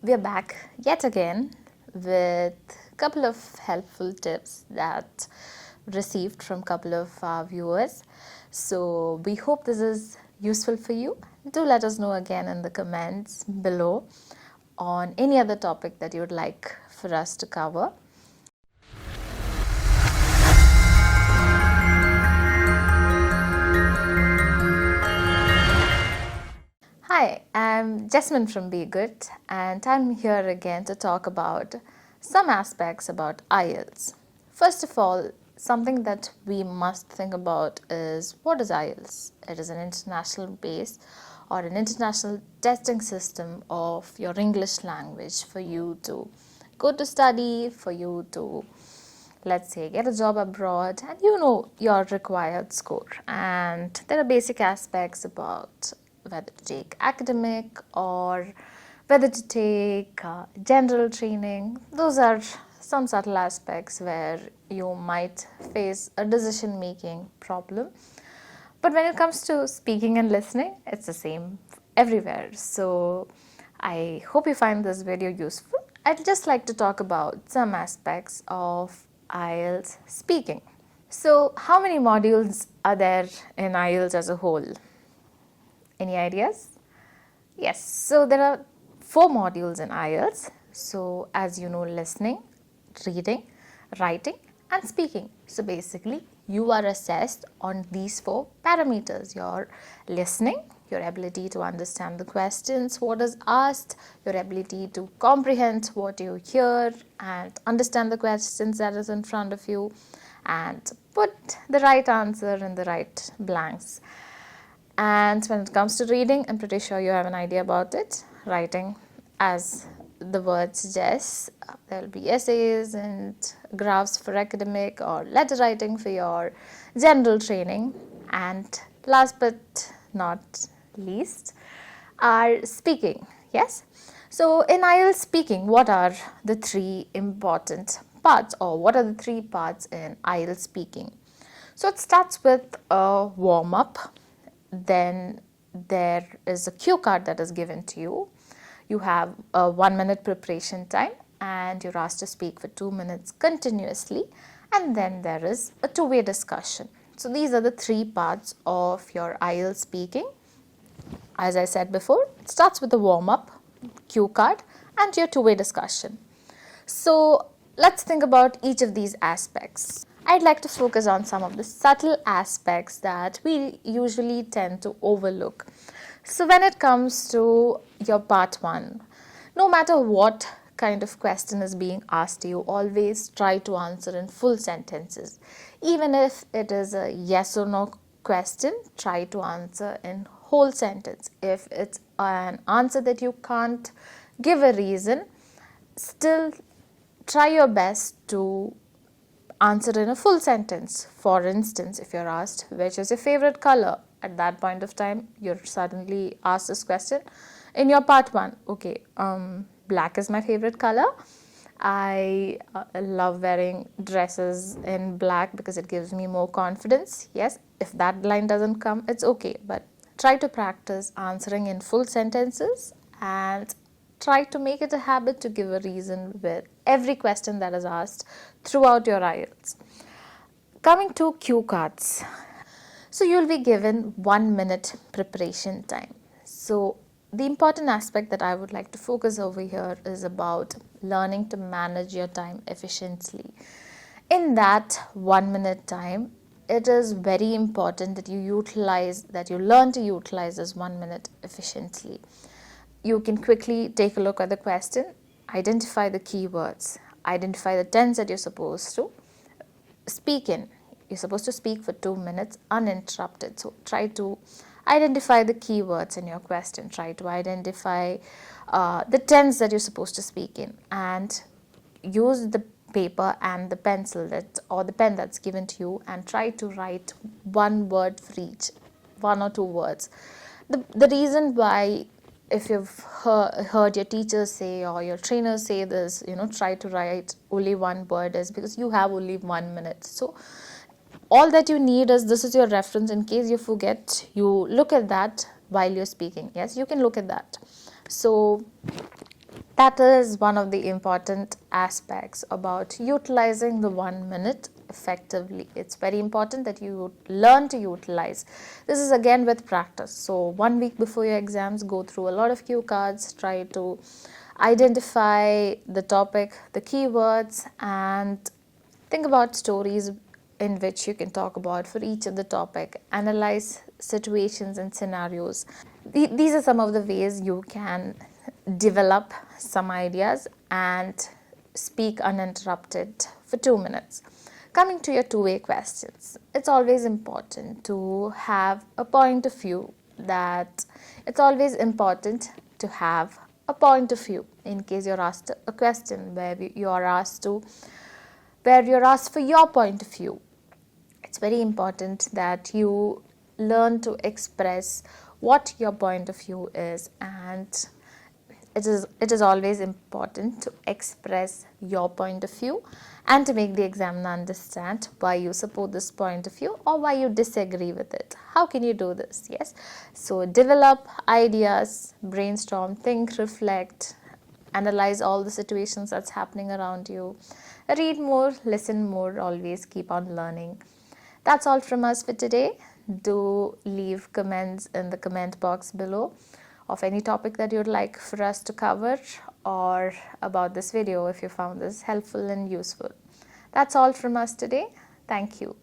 we're back yet again with a couple of helpful tips that received from a couple of our viewers. So we hope this is useful for you. Do let us know again in the comments below on any other topic that you would like for us to cover. Hi, I'm Jasmine from B-GHUD and I'm here again to talk about some aspects about IELTS. First of all, something that we must think about is what is IELTS? It is an international base or an international testing system of your English language for you to go to study, for you to, let's say, get a job abroad, and you know your required score. And there are basic aspects about whether to take academic or whether to take general training. Those are some subtle aspects where you might face a decision-making problem. But when it comes to speaking and listening, it's the same everywhere. So I hope you find this video useful. I'd just like to talk about some aspects of IELTS speaking. So how many modules are there in IELTS as a whole? Any ideas? Yes, so there are 4 modules in IELTS. So as you know, listening, reading, writing and speaking. So basically you are assessed on these 4 parameters: your listening, your ability to understand the questions, what is asked, your ability to comprehend what you hear and understand the questions that is in front of you and put the right answer in the right blanks. And when it comes to reading, I'm pretty sure you have an idea about it. Writing, as the word suggests, there will be essays and graphs for academic or letter writing for your general training. And last but not least are speaking. Yes. So in IELTS speaking, what are the 3 important parts, or what are the 3 parts in IELTS speaking? So it starts with a warm-up. Then there is a cue card that is given to you. You have a 1-minute preparation time and you're asked to speak for 2 minutes continuously, and then there is a 2-way discussion. So these are the 3 parts of your IELTS speaking. As I said before, it starts with the warm-up, cue card and your 2-way discussion. So let's think about each of these aspects. I'd like to focus on some of the subtle aspects that we usually tend to overlook. So when it comes to your part 1, no matter what kind of question is being asked you, always try to answer in full sentences. Even if it is a yes or no question, try to answer in whole sentence. If it's an answer that you can't give a reason, still try your best to answer in a full sentence. For instance, if you're asked which is your favorite color, at that point of time you're suddenly asked this question in your part 1. Okay, black is my favorite color. I love wearing dresses in black because it gives me more confidence. Yes, if that line doesn't come, it's okay, but try to practice answering in full sentences and try to make it a habit to give a reason with every question that is asked throughout your IELTS. Coming to cue cards. So you'll be given 1-minute preparation time. So the important aspect that I would like to focus over here is about learning to manage your time efficiently. In that 1-minute time, it is very important that you learn to utilize this 1 minute efficiently. You can quickly take a look at the question, identify the keywords, identify the tense that you're supposed to speak in. You're supposed to speak for 2 minutes uninterrupted. So try to identify the keywords in your question. Try to identify the tense that you're supposed to speak in, and use the paper and the pencil or the pen that's given to you and try to write 1 word for each, 1 or 2 words. The reason why, if you've heard your teachers say or your trainers say this, try to write only 1 word, is because you have only 1 minute. So all that you need is, this is your reference. In case you forget, you look at that while you're speaking. Yes, you can look at that. So That is one of the important aspects about utilizing the 1 minute effectively. It's very important that you learn to utilize. This is again with practice. So 1 week before your exams, go through a lot of cue cards, try to identify the topic, the keywords, and think about stories in which you can talk about for each of the topic. Analyze situations and scenarios. These are some of the ways you can develop some ideas and speak uninterrupted for 2 minutes. Coming to your two-way questions, it's always important to have a point of view. It's always important to have a point of view in case you're asked a question where you're asked for your point of view. It's very important that you learn to express what your point of view is, and it is always important to express your point of view and to make the examiner understand why you support this point of view or why you disagree with it. How can you do this? Yes. So develop ideas, brainstorm, think, reflect, analyze all the situations that's happening around you. Read more, listen more, always keep on learning. That's all from us for today. Do leave comments in the comment box below of any topic that you'd like for us to cover, or about this video if you found this helpful and useful. That's all from us today. Thank you.